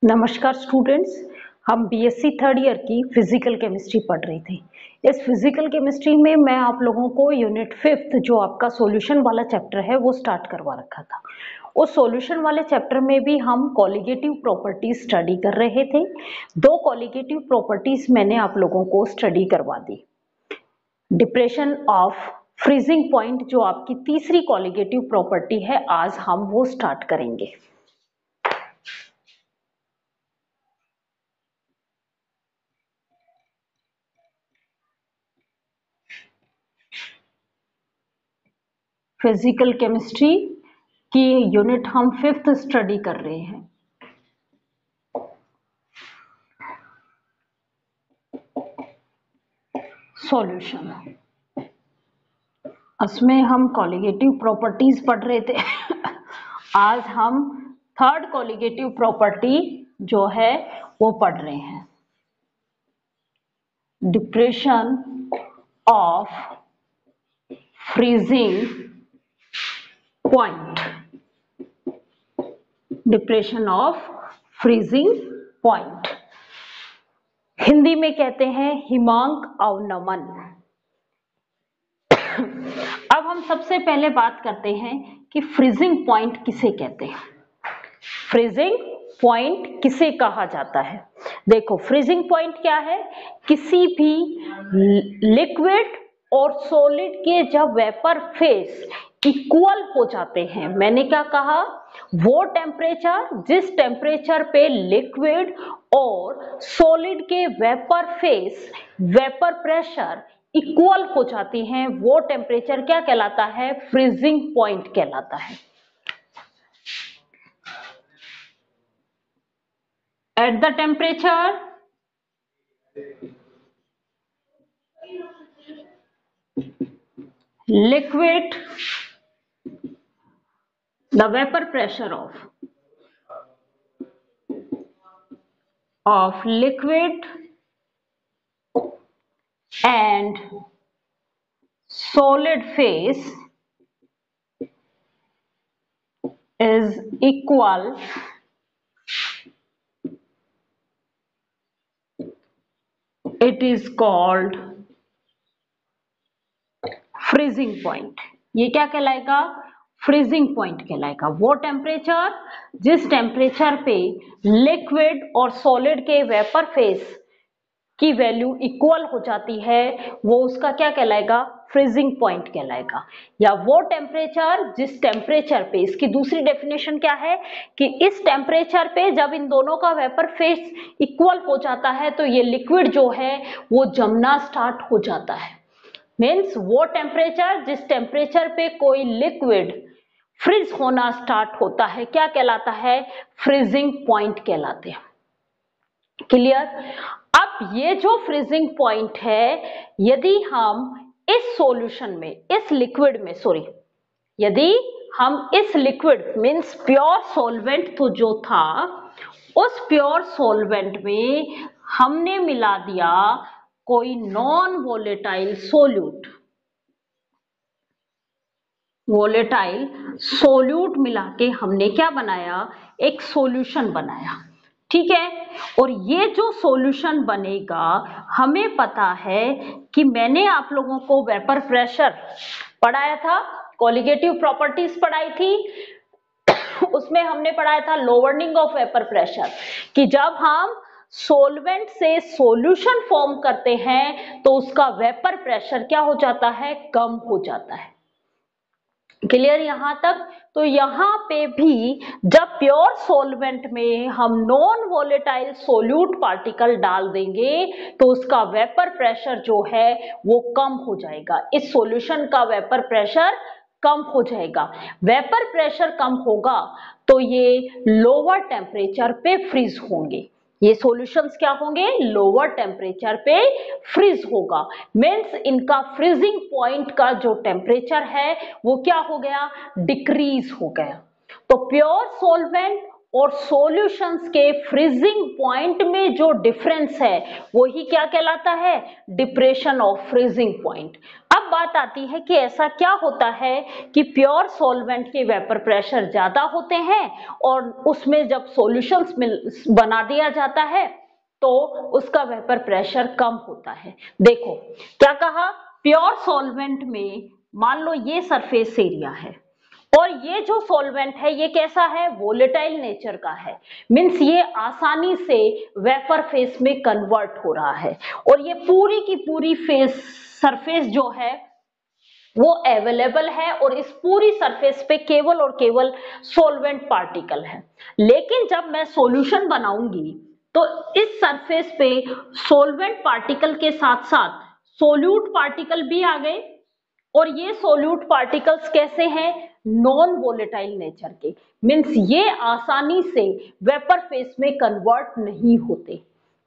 नमस्कार स्टूडेंट्स, हम BSc third year की फिजिकल केमिस्ट्री पढ़ रहे थे। इस फिजिकल केमिस्ट्री में मैं आप लोगों को यूनिट 5th जो आपका सॉल्यूशन वाला चैप्टर है वो स्टार्ट करवा रखा था। उस सॉल्यूशन वाले चैप्टर में भी हम कॉलिगेटिव प्रॉपर्टीज स्टडी कर रहे थे। दो कॉलिगेटिव प्रॉपर्टीज मैंने आप लोगों को स्टडी करवा दी। डिप्रेशन ऑफ फ्रीजिंग पॉइंट जो आपकी तीसरी कॉलिगेटिव प्रॉपर्टी है, आज हम वो स्टार्ट करेंगे। फिजिकल केमिस्ट्री की यूनिट हम 5th स्टडी कर रहे हैं। सॉल्यूशन, उसमें हम कॉलिगेटिव प्रॉपर्टीज पढ़ रहे थे। आज हम थर्ड कॉलिगेटिव प्रॉपर्टी जो है वो पढ़ रहे हैं। Depression of freezing point. Depression of freezing point Hindi में कहते हैं हिमांक अवनमन। अब हम सबसे पहले बात करते हैं कि फ्रीजिंग पॉइंट किसे कहते हैं। फ्रीजिंग पॉइंट किसे कहा जाता है? देखो, फ्रीजिंग पॉइंट क्या है? किसी भी लिक्विड और सॉलिड के जब वेपर फेस इक्वल हो जाते हैं, मैंने क्या कहा, वो टेम्परेचर जिस टेम्परेचर पे लिक्विड और सॉलिड के vapour face vapour pressure equal हो जाती हैं, वो टेम्परेचर क्या कहलाता है? फ्रीजिंग पॉइंट कहलाता है। At the temperature liquid, the vapor pressure of liquid and solid phase is equal. It is called freezing point. ये क्या कहलाएगा? फ्रीजिंग पॉइंट कहलाएगा। वो टेम्परेचर जिस टेम्परेचर पे लिक्विड और सॉलिड के वेपर फेस की वैल्यू इक्वल हो जाती है, वो उसका क्या कहलाएगा? फ्रीजिंग पॉइंट कहलाएगा। या वो टेम्परेचर जिस टेम्परेचर पे, इसकी दूसरी डेफिनेशन क्या है कि इस टेम्परेचर पे जब इन दोनों का वेपर फेस इक्वल हो जाता है तो ये लिक्विड जो है वो जमना स्टार्ट हो जाता है। मीन्स वो टेम्परेचर जिस टेम्परेचर पे कोई लिक्विड फ्रीज होना स्टार्ट होता है क्या कहलाता है? फ्रीजिंग पॉइंट कहलाते हैं। क्लियर? अब ये जो फ्रीजिंग पॉइंट है, यदि हम इस सॉल्यूशन में, इस लिक्विड में, यदि हम इस लिक्विड मीन्स प्योर सॉल्वेंट तो जो था, उस प्योर सॉल्वेंट में हमने मिला दिया कोई non volatile solute, volatile solute मिला के हमने क्या बनाया? एक सॉल्यूशन बनाया। ठीक है, और ये जो सॉल्यूशन बनेगा, हमें पता है कि मैंने आप लोगों को वेपर प्रेशर पढ़ाया था, कॉलिगेटिव प्रॉपर्टीज पढ़ाई थी, उसमें हमने पढ़ाया था लोअरिंग ऑफ वेपर प्रेशर, कि जब हम सॉल्वेंट से सॉल्यूशन फॉर्म करते हैं तो उसका वेपर प्रेशर क्या हो जाता है? कम हो जाता है। क्लियर यहां तक? तो यहां पे भी जब प्योर सॉल्वेंट में हम नॉन वोलेटाइल सोल्यूट पार्टिकल डाल देंगे तो उसका वेपर प्रेशर जो है वो कम हो जाएगा। इस सॉल्यूशन का वेपर प्रेशर कम हो जाएगा। वेपर प्रेशर कम होगा तो ये लोअर टेम्परेचर पे फ्रीज होंगे। ये सॉल्यूशंस क्या होंगे? लोअर टेम्परेचर पे फ्रीज होगा। मीन्स इनका फ्रीजिंग पॉइंट का जो टेम्परेचर है वो क्या हो गया? डिक्रीज हो गया। तो प्योर सॉल्वेंट और सॉल्यूशंस के फ्रीजिंग पॉइंट में जो डिफरेंस है वो ही क्या कहलाता है, डिप्रेशन ऑफ फ्रीजिंग पॉइंट। अब बात आती है कि ऐसा क्या होता है कि प्योर सॉल्वेंट के वेपर प्रेशर ज्यादा होते हैं और उसमें जब सॉल्यूशंस बना दिया जाता है तो उसका वेपर प्रेशर कम होता है। देखो क्या कहा, प्योर सॉल्वेंट में मान लो ये सरफेस एरिया है और ये जो सॉल्वेंट है ये कैसा है, वोलेटाइल नेचर का है, मींस ये आसानी से वेपर फेस में कन्वर्ट हो रहा है और ये पूरी की पूरी फेस सरफेस जो है वो अवेलेबल है और इस पूरी सरफेस पे केवल और केवल सॉल्वेंट पार्टिकल है। लेकिन जब मैं सॉल्यूशन बनाऊंगी तो इस सरफेस पे सॉल्वेंट पार्टिकल के साथ साथ सोल्यूट पार्टिकल भी आ गए और ये सोल्यूट पार्टिकल्स कैसे हैं, नॉन वोलेटाइल नेचर के, मींस ये आसानी से वेपर फेस में कन्वर्ट नहीं होते,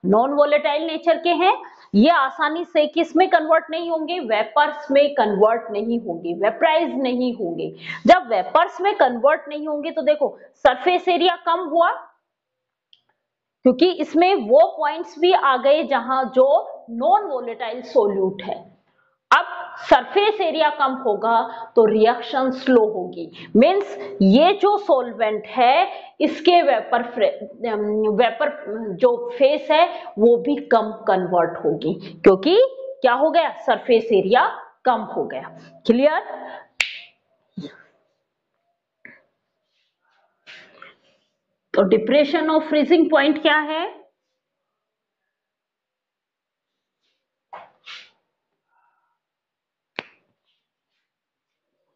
नॉन वोलेटाइल नेचर के हैं, ये आसानी से किस में कन्वर्ट नहीं होंगे, वेपर्स में कन्वर्ट नहीं होंगे, वेपराइज नहीं होंगे। जब वेपर्स में कन्वर्ट नहीं होंगे तो देखो सरफेस एरिया कम हुआ क्योंकि इसमें वो पॉइंट्स भी आ गए जहां जो नॉन वोलेटाइल सोल्यूट है। अब सरफेस एरिया कम होगा तो रिएक्शन स्लो होगी, मींस ये जो सॉल्वेंट है इसके वेपर जो फेस है वो भी कम कन्वर्ट होगी क्योंकि क्या हो गया, सरफेस एरिया कम हो गया। क्लियर? तो डिप्रेशन ऑफ फ्रीजिंग पॉइंट क्या है,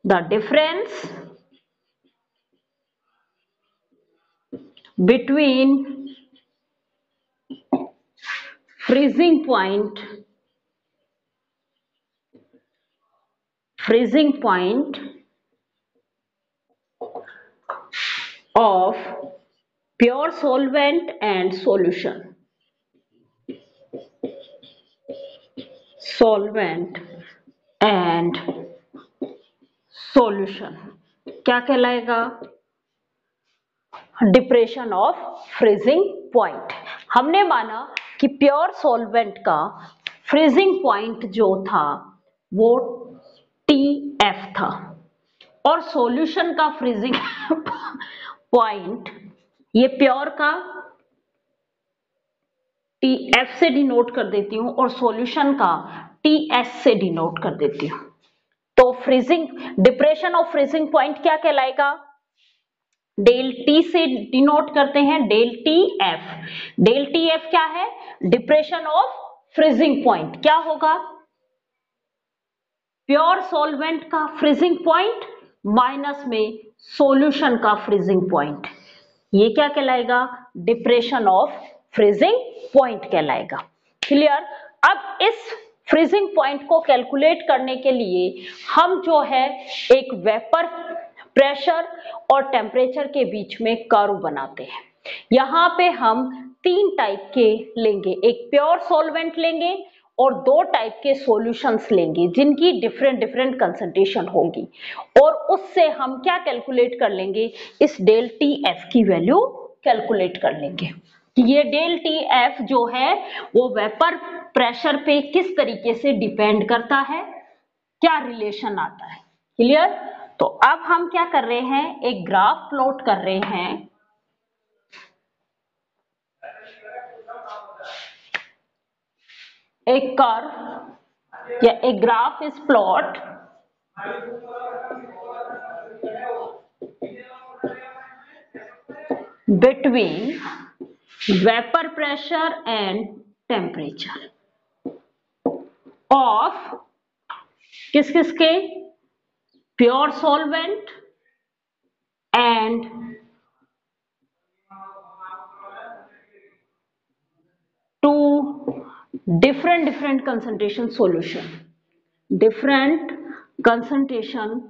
the difference between freezing point of pure solvent and solution क्या कहलाएगा, डिप्रेशन ऑफ फ्रीजिंग पॉइंट। हमने माना कि प्योर सॉल्वेंट का फ्रीजिंग पॉइंट जो था वो TF था और सॉल्यूशन का फ्रीजिंग पॉइंट ये प्योर का TF से डिनोट कर देती हूं और सॉल्यूशन का TS से डिनोट कर देती हूं। तो freezing depression of freezing point क्या कहलाएगा, डेल टी से डिनोट करते हैं, डेल टी एफ क्या है, डिप्रेशन ऑफ फ्रीजिंग पॉइंट क्या होगा, प्योर सॉल्वेंट का फ्रीजिंग पॉइंट माइनस में सॉल्यूशन का फ्रीजिंग पॉइंट, ये क्या कहलाएगा, डिप्रेशन ऑफ फ्रीजिंग पॉइंट कहलाएगा। क्लियर? अब इस फ्रीजिंग पॉइंट को कैलकुलेट करने के लिए हम जो है एक वेपर प्रेशर और टेम्परेचर के बीच में कर्व बनाते हैं। यहाँ पे हम 3 टाइप के लेंगे, एक प्योर सॉल्वेंट लेंगे और 2 टाइप के सॉल्यूशंस लेंगे जिनकी डिफरेंट कंसंट्रेशन होगी और उससे हम क्या कैलकुलेट कर लेंगे, इस डेल टी एफ की वैल्यू कैलकुलेट कर लेंगे कि ये डेल टी एफ जो है वो वेपर प्रेशर पे किस तरीके से डिपेंड करता है, क्या रिलेशन आता है। क्लियर? तो अब हम क्या कर रहे हैं, एक ग्राफ प्लॉट कर रहे हैं, एक कर्व या एक graph is plot between vapor pressure and temperature of किस किस के, pure solvent and to different concentration solution, different concentration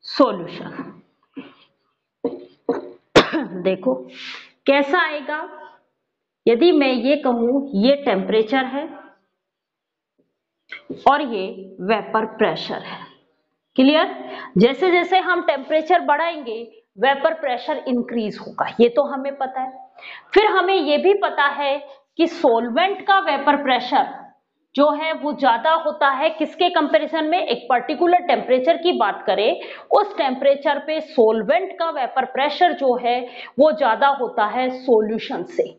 solution। देखो कैसा आएगा, यदि मैं ये कहूं ये टेम्परेचर है और ये वेपर प्रेशर है, क्लियर? जैसे जैसे हम टेम्परेचर बढ़ाएंगे वेपर प्रेशर इंक्रीज होगा, ये तो हमें पता है। फिर हमें ये भी पता है कि सॉल्वेंट का वेपर प्रेशर जो है वो ज्यादा होता है किसके कंपैरिजन में? एक पर्टिकुलर टेम्परेचर की बात करें, उस टेम्परेचर पे सॉल्वेंट का वेपर प्रेशर जो है वो ज्यादा होता है सॉल्यूशन से।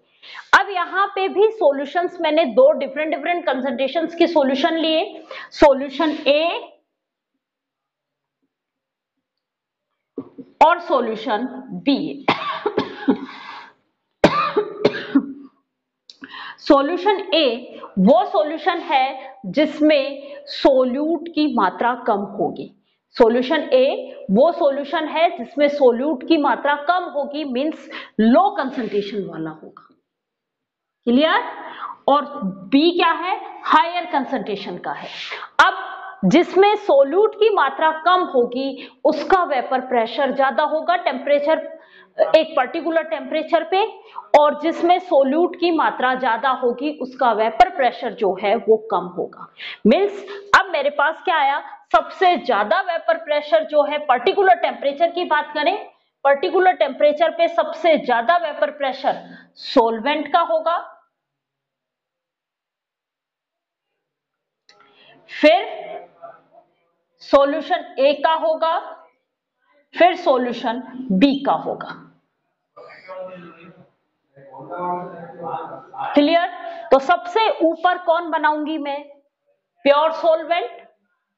अब यहाँ पे भी सॉल्यूशंस मैंने दो डिफरेंट डिफरेंट कंसंट्रेशंस के सॉल्यूशन लिए, सॉल्यूशन ए और सॉल्यूशन बी। सॉल्यूशन ए वो सॉल्यूशन है जिसमें सोल्यूट की मात्रा कम होगी। सॉल्यूशन ए वो सॉल्यूशन है जिसमें सोल्यूट की मात्रा कम होगी, मींस लो कंसंट्रेशन वाला होगा। क्लियर? और बी क्या है? हायर कंसंट्रेशन का है। अब जिसमें सोल्यूट की मात्रा कम होगी उसका वेपर प्रेशर ज्यादा होगा टेम्परेचर, एक पर्टिकुलर टेम्परेचर पे, और जिसमें सोल्यूट की मात्रा ज्यादा होगी उसका वेपर प्रेशर जो है वो कम होगा। मींस अब मेरे पास क्या आया? सबसे ज्यादा वेपर प्रेशर जो है पर्टिकुलर टेम्परेचर की बात करें, पर्टिकुलर टेम्परेचर पे सबसे ज्यादा वेपर प्रेशर सॉल्वेंट का होगा, फिर सॉल्यूशन ए का होगा, फिर सॉल्यूशन बी का होगा। क्लियर? तो सबसे ऊपर कौन बनाऊंगी मैं? प्योर सॉल्वेंट,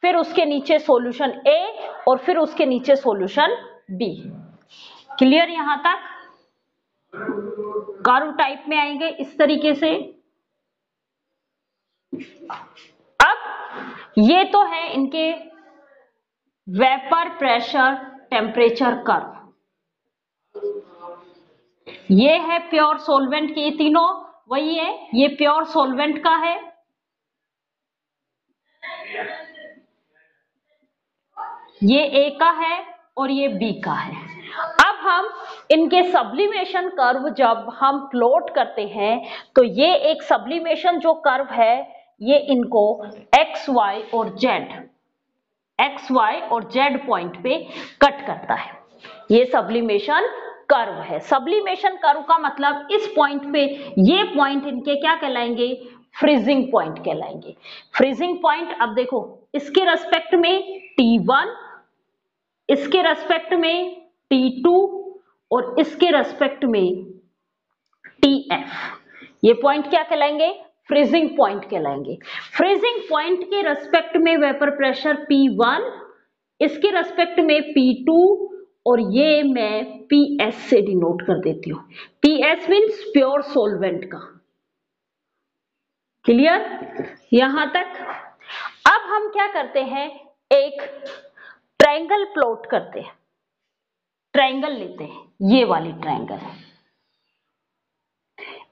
फिर उसके नीचे सॉल्यूशन ए और फिर उसके नीचे सॉल्यूशन बी। क्लियर यहां तक? कर्व टाइप में आएंगे इस तरीके से। अब ये तो है इनके वेपर प्रेशर टेम्परेचर कर्व, ये है प्योर सॉल्वेंट के, ये तीनों वही है, ये प्योर सॉल्वेंट का है, ये ए का है और ये बी का है। अब हम इनके सब्लिमेशन कर्व जब हम प्लॉट करते हैं तो ये एक सब्लिमेशन जो कर्व है ये इनको एक्स वाई और जेड, एक्स वाई और जेड पॉइंट पे कट करता है, ये सब्लिमेशन कर्व है। सब्लिमेशन कर्व का मतलब इस पॉइंट पे ये पॉइंट इनके क्या कहलाएंगे? फ्रीजिंग पॉइंट कहलाएंगे। फ्रीजिंग पॉइंट, अब देखो इसके रेस्पेक्ट में T1, इसके रेस्पेक्ट में T2 और इसके रेस्पेक्ट में TF, ये पॉइंट क्या कहलाएंगे? फ्रीजिंग पॉइंट कहलाएंगे। फ्रीजिंग पॉइंट के रेस्पेक्ट में वेपर प्रेशर P1, इसके रेस्पेक्ट में P2 और ये मैं PS से डिनोट कर देती हूँ। PS मीन्स प्योर सॉल्वेंट का। क्लियर यहां तक? अब हम क्या करते हैं, एक ट्रायंगल प्लॉट करते हैं, ट्रायंगल लेते हैं, ये वाली ट्रायंगल,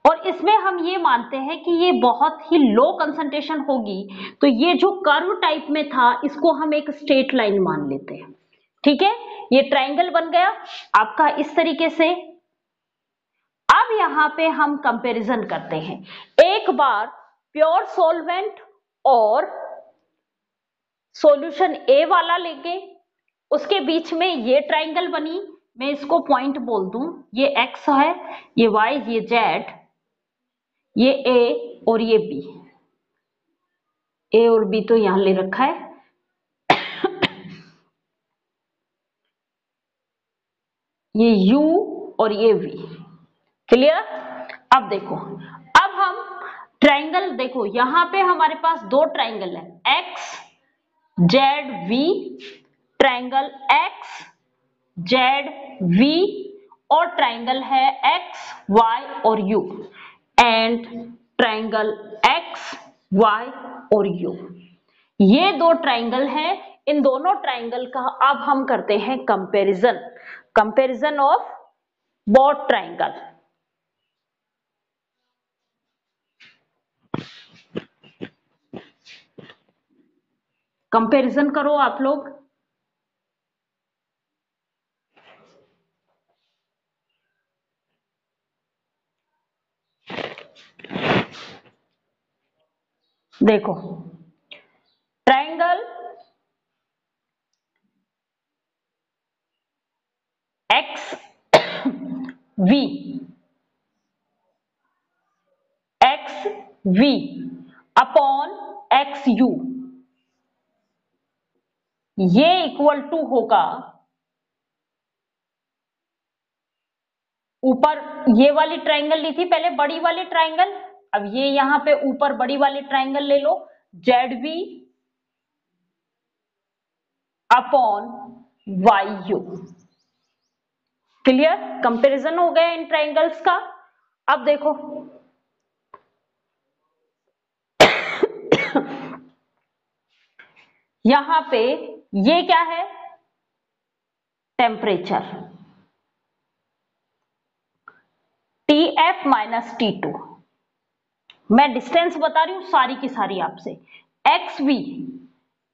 और इसमें हम ये मानते हैं कि ये बहुत ही लो कंसंट्रेशन होगी, तो ये जो कर्व टाइप में था इसको हम एक स्ट्रेट लाइन मान लेते हैं। ठीक है, ये ट्रायंगल बन गया आपका इस तरीके से। अब यहां पे हम कंपैरिजन करते हैं, एक बार प्योर सॉल्वेंट और सॉल्यूशन ए वाला लेंगे, उसके बीच में ये ट्रायंगल बनी, मैं इसको पॉइंट बोल दूं, ये एक्स है, ये वाई, ये जेड, ये ए और ये बी, ए और बी तो यहां ले रखा है, ये यू और ये वी। क्लियर? अब देखो, अब हम ट्रायंगल देखो, यहां पे हमारे पास दो ट्रायंगल है, x z v, triangle x z v, और ट्रायंगल है एक्स वाई और u, and triangle x y और यू। ये दो ट्रायंगल हैं, इन दोनों ट्रायंगल का अब हम करते हैं comparison, comparison of both triangle. Comparison करो आप लोग। देखो triangle v, x v upon x u, ये इक्वल टू होगा, ऊपर ये वाली ट्राइंगल ली थी पहले, बड़ी वाली ट्राइंगल, अब ये यहां पे ऊपर बड़ी वाली ट्राइंगल ले लो, z v upon y u. Clear, comparison हो गया इन ट्राइंगल्स का। अब देखो यहां पे ये क्या है, टेम्परेचर, TF माइनस T2, मैं डिस्टेंस बता रही हूं सारी की सारी आपसे। XV,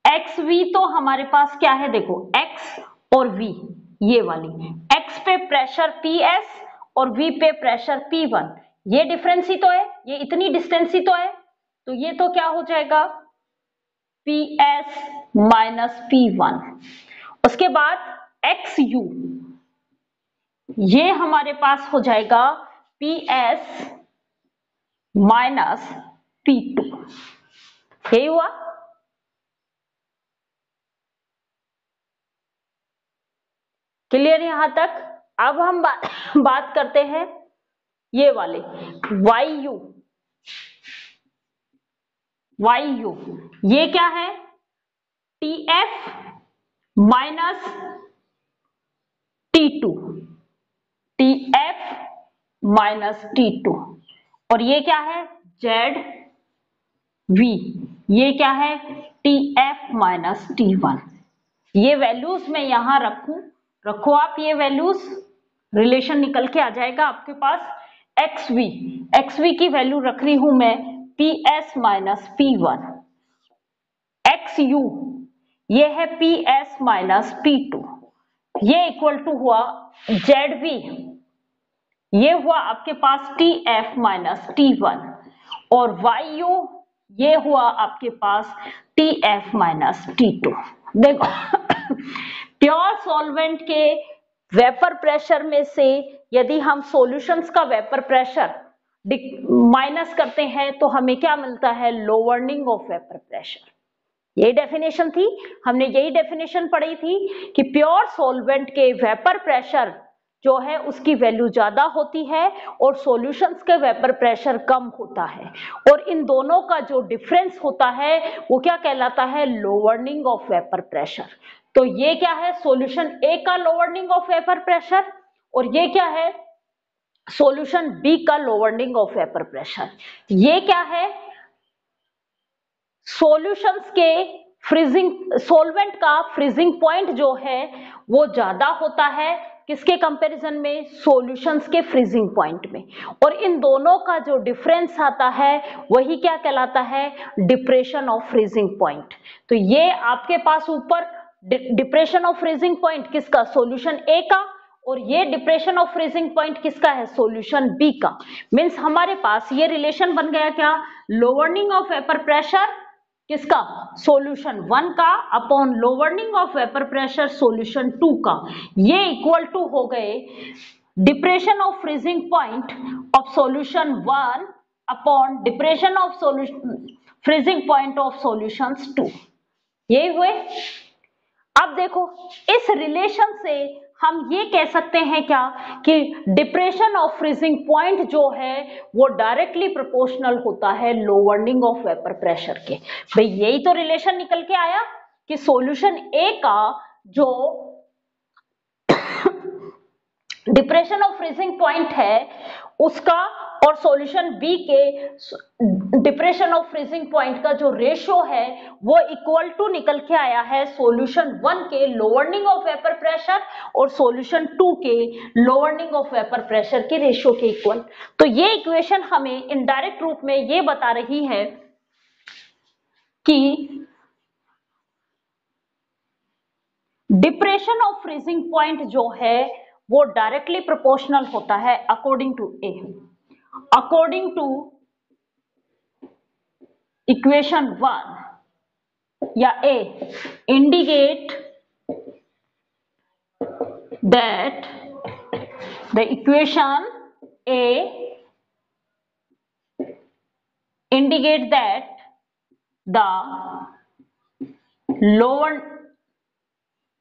XV तो हमारे पास क्या है, देखो X और V, ये वाली X पे प्रेशर PS और V पे प्रेशर P1, ये डिफरेंस ही तो है, ये इतनी डिस्टेंस ही तो है, तो ये तो क्या हो जाएगा PS माइनस P1। उसके बाद XU, ये हमारे पास हो जाएगा PS माइनस P2, यही हुआ। क्लियर यहां तक। अब हम बात करते हैं ये वाले YU, YU ये क्या है, TF minus T2, TF minus T2, और ये क्या है ZV, ये क्या है TF माइनस T1। ये वैल्यूज मैं यहां रखो आप, ये वैल्यूज, रिलेशन निकल के आ जाएगा आपके पास। XV की वैल्यू रख रही हूं मैं PS माइनस P1, XU ये है PS माइनस P2, ये इक्वल टू हुआ ZV, ये हुआ आपके पास TF माइनस T1, और YU ये हुआ आपके पास TF माइनस T2। देखो प्योर सॉल्वेंट के वेपर प्रेशर में से यदि हम सॉल्यूशंस का वेपर प्रेशर माइनस करते हैं तो हमें क्या मिलता है, लोअर्निंग ऑफ वेपर प्रेशर। यही डेफिनेशन थी, हमने यही डेफिनेशन पढ़ी थी कि प्योर सॉल्वेंट के वेपर प्रेशर जो है उसकी वैल्यू ज्यादा होती है और सॉल्यूशंस के वेपर प्रेशर कम होता है, और इन दोनों का जो डिफरेंस होता है वो क्या कहलाता है, लोअर्निंग ऑफ वेपर प्रेशर। तो ये क्या है, सॉल्यूशन ए का लोअर्निंग ऑफ वेपर प्रेशर, और ये क्या है, सॉल्यूशन बी का लोअर्निंग ऑफ वेपर प्रेशर। ये क्या है, सॉल्यूशंस के फ्रीजिंग, सॉल्वेंट का फ्रीजिंग पॉइंट जो है वो ज्यादा होता है किसके कंपैरिजन में, सॉल्यूशंस के फ्रीजिंग पॉइंट में, और इन दोनों का जो डिफरेंस आता है वही क्या कहलाता है, डिप्रेशन ऑफ फ्रीजिंग पॉइंट। तो ये आपके पास ऊपर डिप्रेशन ऑफ फ्रीजिंग पॉइंट किसका, सॉल्यूशन ए का, और ये डिप्रेशन ऑफ फ्रीजिंग पॉइंट किसका है, सॉल्यूशन बी का। मींस हमारे पास ये रिलेशन बन गया क्या, लोअर्निंग ऑफ वेपर प्रेशर किसका, सॉल्यूशन 1 का upon lowering of vapour pressure solution 2 का, ये इक्वल टू हो गए depression of freezing point of solution 1 upon depression of solution freezing point of solutions 2, यही हुए। अब देखो इस रिलेशन से हम ये कह सकते हैं क्या कि डिप्रेशन ऑफ फ्रीजिंग पॉइंट जो है वो डायरेक्टली प्रोपोर्शनल होता है लोअर्निंग ऑफ वेपर प्रेशर के। भाई यही तो रिलेशन निकल के आया कि सॉल्यूशन ए का जो डिप्रेशन ऑफ फ्रीजिंग पॉइंट है उसका और सॉल्यूशन बी के डिप्रेशन ऑफ फ्रीजिंग पॉइंट का जो रेशियो है वो इक्वल टू निकल के आया है सॉल्यूशन 1 के लोअर्निंग ऑफ वेपर प्रेशर और सॉल्यूशन 2 के लोअर्निंग ऑफ वेपर प्रेशर के रेशियो के इक्वल। तो ये इक्वेशन हमें इनडायरेक्ट रूप में ये बता रही है कि डिप्रेशन ऑफ फ्रीजिंग पॉइंट जो है वो डायरेक्टली प्रोपोर्शनल होता है according to a, according to equation 1 या A indicate that The equation A indicates that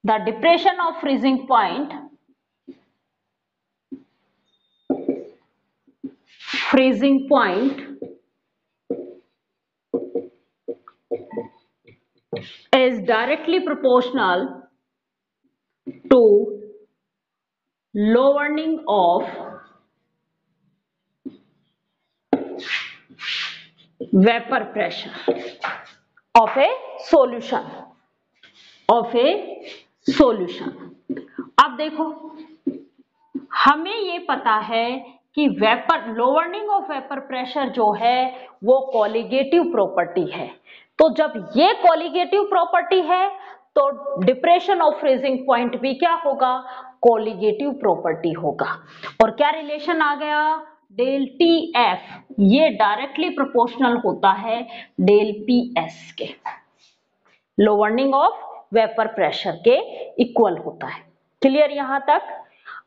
the depression of freezing point is directly proportional to lowering of vapor pressure of a solution अब देखो, हमें ये पता है कि लोअरिंग ऑफ वेपर प्रेशर जो है वो कॉलिगेटिव प्रॉपर्टी है। तो जब ये कॉलिगेटिव प्रॉपर्टी है तो डिप्रेशन ऑफ फ्रीजिंग पॉइंट भी क्या होगा, कॉलिगेटिव प्रॉपर्टी होगा। और क्या रिलेशन आ गया, डेल टी एफ, ये डायरेक्टली प्रोपोर्शनल होता है डेल पी एस के, लोअरिंग ऑफ वेपर प्रेशर के इक्वल होता है। क्लियर यहां तक।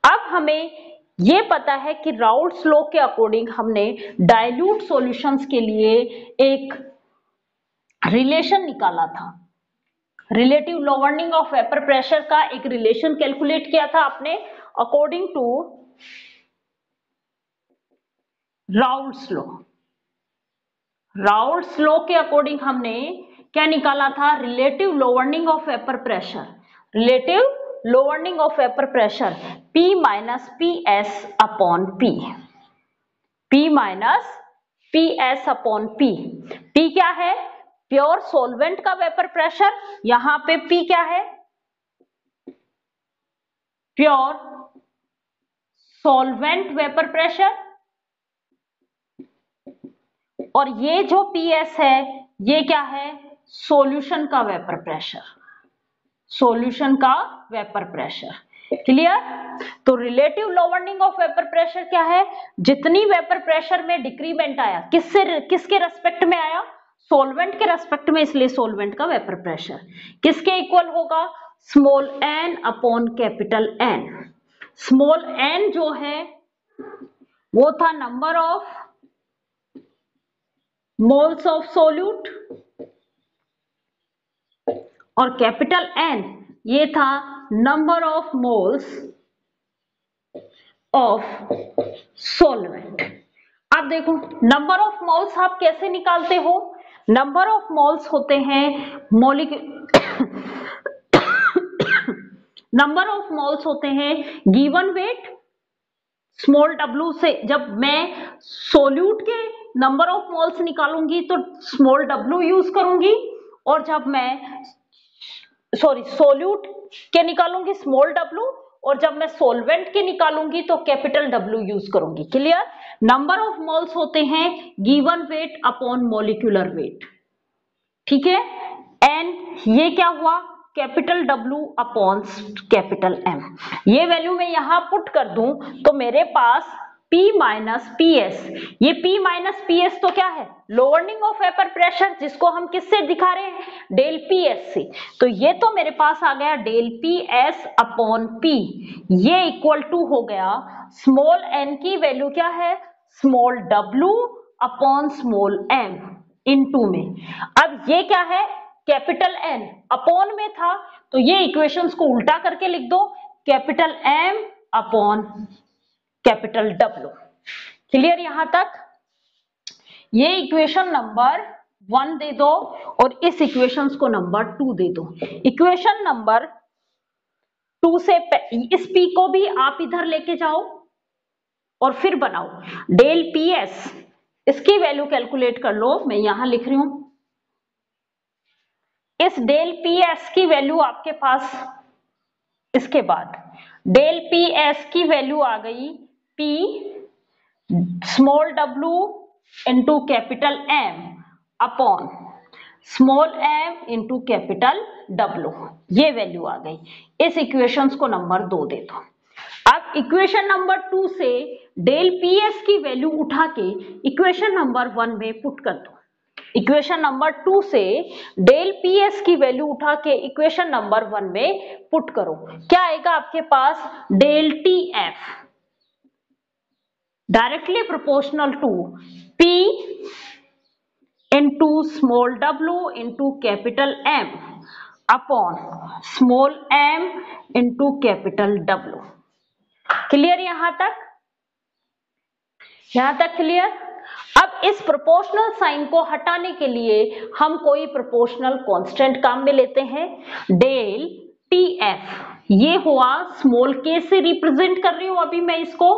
अब हमें ये पता है कि राउल्ट्स लॉ के अकॉर्डिंग हमने डाइल्यूट सॉल्यूशंस के लिए एक रिलेशन निकाला था, relative lowering of vapour pressure का एक रिलेशन कैलकुलेट किया था आपने अकॉर्डिंग टू राउल्ट्स लॉ के अकॉर्डिंग हमने क्या निकाला था, relative lowering of vapour pressure P minus P s upon P, P क्या है, प्योर सॉल्वेंट का वेपर प्रेशर, यहां पे P क्या है, प्योर सॉल्वेंट वेपर प्रेशर, और ये जो PS है ये क्या है, सॉल्यूशन का वेपर प्रेशर, क्लियर। तो relative lowering of vapour pressure क्या है, जितनी वेपर प्रेशर में डिक्रीमेंट आया, किसके रेस्पेक्ट में आया, सॉल्वेंट के रेस्पेक्ट में, इसलिए सॉल्वेंट का वेपर प्रेशर किसके इक्वल होगा, small n upon capital N। Small n जो है वो था number of moles of solute, और कैपिटल N ये था number of moles of solvent. अब देखो नंबर ऑफ मोल्स आप कैसे निकालते हो, नंबर ऑफ मोल्स होते हैं नंबर ऑफ मोल्स होते हैं गिवन वेट स्मॉल w से, जब मैं सोल्यूट के नंबर ऑफ मोल्स निकालूंगी तो स्मॉल w यूज करूंगी, और जब मैं सोल्यूट के निकालूंगी स्मॉल w, और जब मैं सॉल्वेंट के निकालूंगी तो कैपिटल W यूज करूंगी। क्लियर। नंबर ऑफ मोल्स होते हैं given weight upon molecular weight, ठीक है। एंड ये क्या हुआ, capital W upon capital M। ये वैल्यू मैं यहां पुट कर दूं तो मेरे पास P माइनस पी एस, ये P माइनस पी एस तो क्या है, लोअरिंग ऑफ वेपर प्रेशर, जिसको हम किससे दिखा रहे हैं, डेल पी एस से। तो ये तो मेरे पास आ गया del p s upon P, ये इक्वल टू हो गया स्मॉल n की वैल्यू क्या है, small w upon small m into में। अब ये क्या है, कैपिटल N अपॉन में था तो ये इक्वेशंस को उल्टा करके लिख दो, capital M upon capital W। Clear यहां तक। ये इक्वेशन नंबर 1 दे दो और इस इक्वेशंस को नंबर 2 दे दो। इक्वेशन नंबर 2 से इस P को भी आप इधर लेके जाओ और फिर बनाओ डेल पी एस, इसकी वैल्यू कैलकुलेट कर लो, मैं यहां लिख रही हूं। इस डेल पी एस की वैल्यू आपके पास, इसके बाद डेल पी एस की वैल्यू आ गई P small w into capital M upon small m into capital W, ये वैल्यू आ गई। इस इक्वेशंस को नंबर 2 दे दो। अब इक्वेशन नंबर 2 से डेल पी एस की वैल्यू उठा के इक्वेशन नंबर 1 में पुट कर दो। इक्वेशन नंबर 2 से डेल पी एस की वैल्यू उठा के इक्वेशन नंबर 1 में पुट करो, क्या आएगा आपके पास, delta T f directly proportional to P into small w into capital M upon small m into capital W। Clear यहां तक? यहां तक क्लियर? अब इस प्रोपोर्शनल साइन को हटाने के लिए हम कोई प्रोपोर्शनल कांस्टेंट काम में लेते हैं। डेल TF ये हुआ स्मॉल k से रिप्रेजेंट कर रही हूं अभी मैं इसको,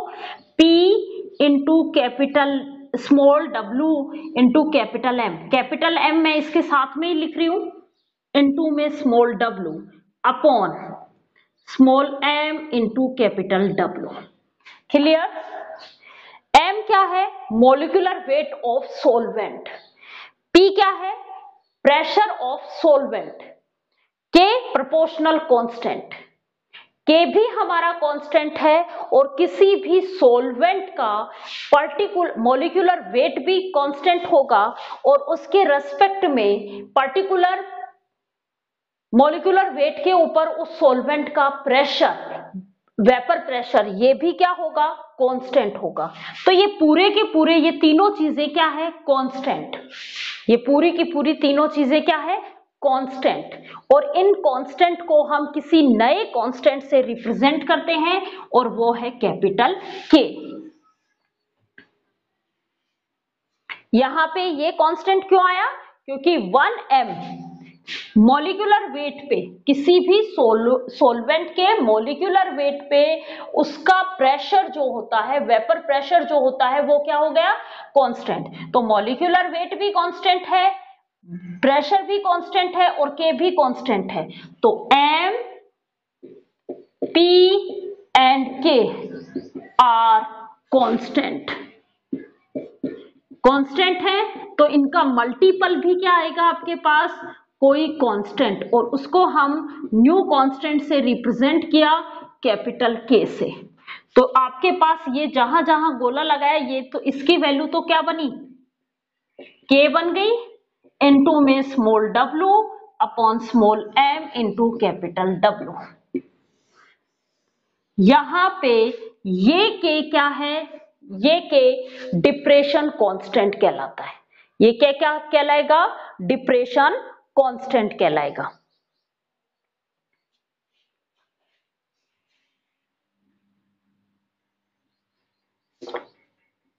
P into capital small w into capital M, capital M मैं इसके साथ में ही लिख रही हूं, इंटू में small w upon small m into capital W। Clear? M क्या है? Molecular weight of solvent. P क्या है? Pressure of solvent. K proportional constant. K भी हमारा कांस्टेंट है और किसी भी सॉल्वेंट का पर्टिकुलर मॉलिक्यूलर वेट भी कांस्टेंट होगा और उसके रेस्पेक्ट में पर्टिकुलर मॉलिक्यूलर वेट के ऊपर उस सॉल्वेंट का प्रेशर, वेपर प्रेशर, ये भी क्या होगा? कांस्टेंट होगा। तो ये पूरे के पूरे ये तीनों चीजें क्या है? कांस्टेंट। ये पूरी की पूरी तीनों चीजें क्या है? कांस्टेंट। और इन कांस्टेंट को हम किसी नए कांस्टेंट से रिप्रेजेंट करते हैं और वो है कैपिटल K। यहां पे ये कांस्टेंट क्यों आया? क्योंकि 1m मॉलिक्यूलर वेट पे, किसी भी सॉल्वेंट के मॉलिक्यूलर वेट पे उसका प्रेशर जो होता है, वेपर प्रेशर जो होता है, वो क्या हो गया? कांस्टेंट। तो मॉलिक्यूलर वेट भी कांस्टेंट है, प्रेशर भी कांस्टेंट है और K भी कांस्टेंट है। तो M, P and K are constant. Constant है तो इनका मल्टीपल भी क्या आएगा आपके पास? कोई कांस्टेंट, और उसको हम न्यू कांस्टेंट से रिप्रेजेंट किया कैपिटल K से। तो आपके पास ये जहां जहां गोला लगाया ये, तो इसकी वैल्यू तो क्या बनी? K बन गई, इनटू में small w upon small m into capital W। यहां पे ये K क्या है? ये K डिप्रेशन कांस्टेंट कहलाता है। ये क्या क्या कहलाएगा? डिप्रेशन कांस्टेंट कहलाएगा।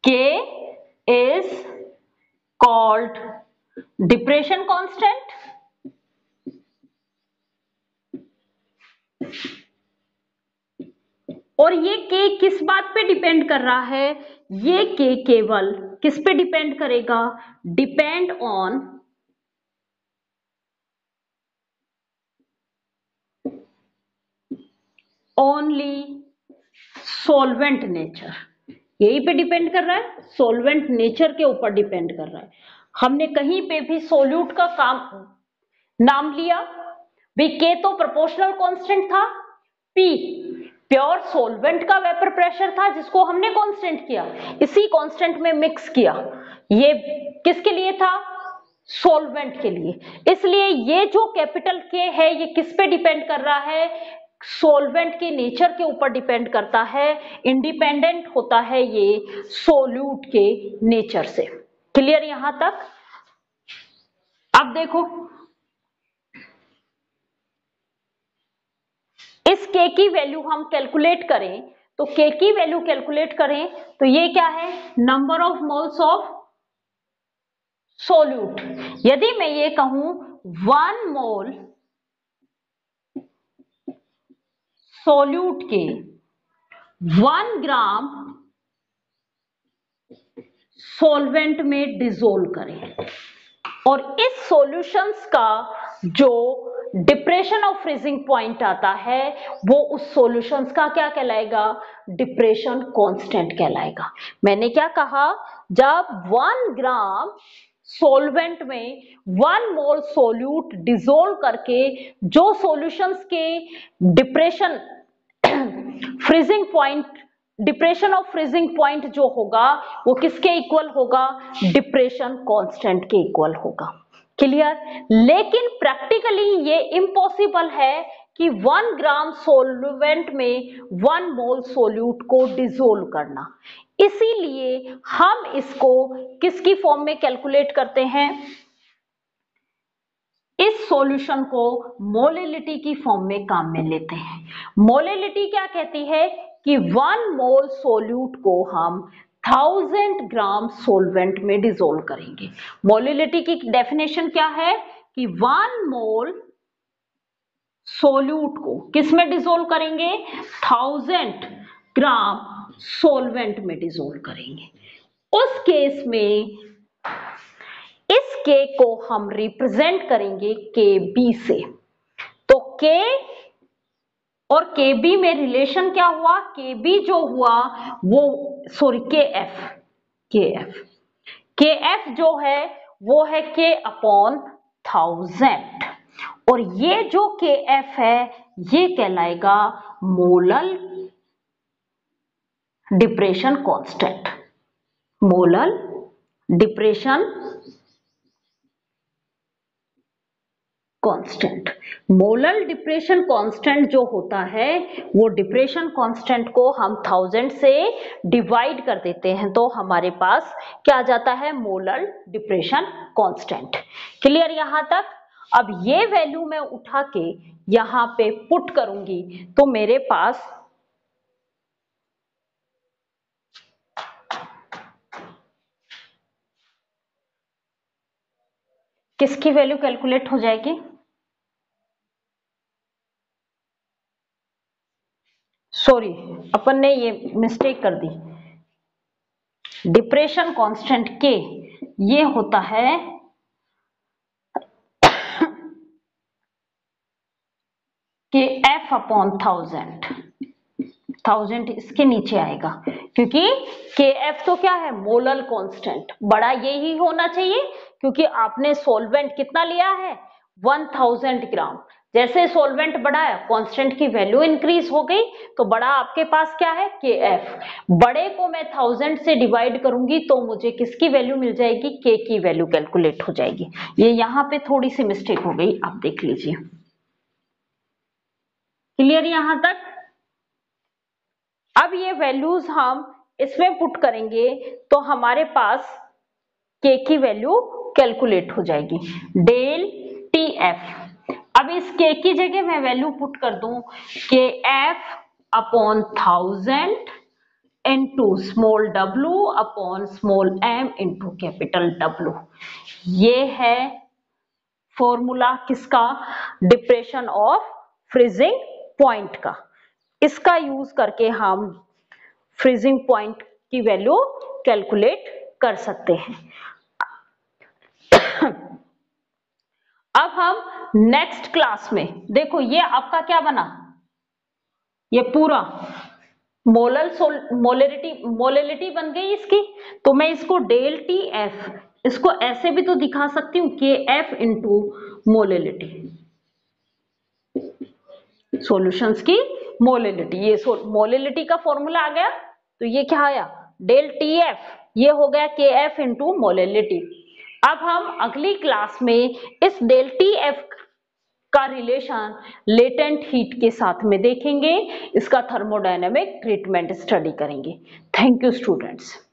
K is called depression constant. और ये K किस बात पे डिपेंड कर रहा है? ये K केवल किस पे डिपेंड करेगा? Depend on only solvent nature. यही पे डिपेंड कर रहा है, सॉल्वेंट नेचर के ऊपर डिपेंड कर रहा है। हमने कहीं पे भी सोल्यूट का काम नाम लिया भाई, K तो प्रोपोर्शनल कांस्टेंट था, P प्योर सॉल्वेंट का वेपर प्रेशर था जिसको हमने कांस्टेंट किया, इसी कांस्टेंट में मिक्स किया। ये किसके लिए था? सॉल्वेंट के लिए। इसलिए ये जो कैपिटल K है ये किस पे डिपेंड कर रहा है? सॉल्वेंट के नेचर के ऊपर डिपेंड करता है, इंडिपेंडेंट होता है ये सोल्यूट के नेचर से। क्लियर यहां तक? अब देखो इस K की वैल्यू हम कैलकुलेट करें, तो K की वैल्यू कैलकुलेट करें तो ये क्या है? Number of moles of solute. यदि मैं ये कहूं 1 मोल सोल्यूट के 1 ग्राम सॉल्वेंट में डिसोल्व करें, और इस सॉल्यूशंस का जो डिप्रेशन ऑफ फ्रीजिंग पॉइंट आता है वो उस सॉल्यूशंस का क्या कहलाएगा? डिप्रेशन कांस्टेंट कहलाएगा। मैंने क्या कहा? जब 1 ग्राम सॉल्वेंट में 1 मोल सोल्यूट डिसोल्व करके जो सॉल्यूशंस के depression freezing point, depression of freezing point जो होगा वो किसके इक्वल होगा? डिप्रेशन कांस्टेंट के इक्वल होगा। क्लियर? लेकिन प्रैक्टिकली ये इम्पॉसिबल है कि 1 ग्राम सॉल्वेंट में 1 मोल सोल्यूट को डिसोल्व करना। इसीलिए हम इसको किसकी फॉर्म में कैलकुलेट करते हैं, इस सॉल्यूशन को मोलेलिटी की फॉर्म में काम में लेते हैं। मोलेलिटी क्या कहती है कि 1 मोल सोल्यूट को हम 1000 ग्राम सॉल्वेंट में डिसोल्व करेंगे। मोलेलिटी की डेफिनेशन क्या है कि 1 मोल सोल्यूट को किस में डिसोल्व करेंगे, 1000 ग्राम सॉल्वेंट में डिसोल्व करेंगे। उस केस में इस K को हम रिप्रेजेंट करेंगे KB से। तो K और KB में रिलेशन क्या हुआ, KB जो हुआ वो सॉरी KF जो है वो है K अपॉन 1000 और ये जो KF है ये कहलाएगा molal depression constant. Molal depression constant, molal depression constant जो होता है वो डिप्रेशन कांस्टेंट को हम 1000 से डिवाइड कर देते हैं तो हमारे पास क्या आ जाता है, मोलल डिप्रेशन कांस्टेंट। क्लियर यहां तक। अब ये वैल्यू मैं उठा के यहां पे पुट करूंगी तो मेरे पास किसकी वैल्यू कैलकुलेट हो जाएगी, सॉरी अपन ने ये मिस्टेक कर दी, डिप्रेशन कांस्टेंट के ये होता है कि F अपॉन 1000 इसके नीचे आएगा क्योंकि KF तो क्या है, मोलल कांस्टेंट, बड़ा यही होना चाहिए क्योंकि आपने सॉल्वेंट कितना लिया है 1000 ग्राम। जैसे सॉल्वेंट बढ़ा है कांस्टेंट की वैल्यू इंक्रीज हो गई तो बड़ा आपके पास क्या है KF। बड़े को मैं 1000 से डिवाइड करूंगी तो मुझे किसकी वैल्यू मिल जाएगी, K की वैल्यू कैलकुलेट हो जाएगी। ये यहां पे थोड़ी सी मिस्टेक हो गई, आप देख लीजिए। क्लियर यहां तक। अब ये वैल्यूज हम इसमें पुट करेंगे तो हमारे पास K की वैल्यू कैलकुलेट हो जाएगी, डेल TF। अब इस K की जगह मैं वैल्यू पुट कर दूं KF upon 1000 into small w upon small m into capital W। ये है फॉर्मूला किसका, डिप्रेशन ऑफ फ्रीजिंग पॉइंट का। इसका यूज करके हम फ्रीजिंग पॉइंट की वैल्यू कैलकुलेट कर सकते हैं। अब हम नेक्स्ट क्लास में देखो ये आपका क्या बना, ये पूरा मोलैलिटी बन गई इसकी। तो मैं इसको डेल TF इसको ऐसे भी तो दिखा सकती हूँ KF इंटू मोलैलिटी, सॉल्यूशंस की मोलैलिटी। ये मोलैलिटी का फॉर्मूला आ गया तो ये क्या आया, डेल TF, ये हो गया KF इंटू मोलैलिटी। अब हम अगली क्लास में इस डेल TF का रिलेशन लेटेंट हीट के साथ में देखेंगे, इसका थर्मोडायनेमिक ट्रीटमेंट स्टडी करेंगे। Thank you students.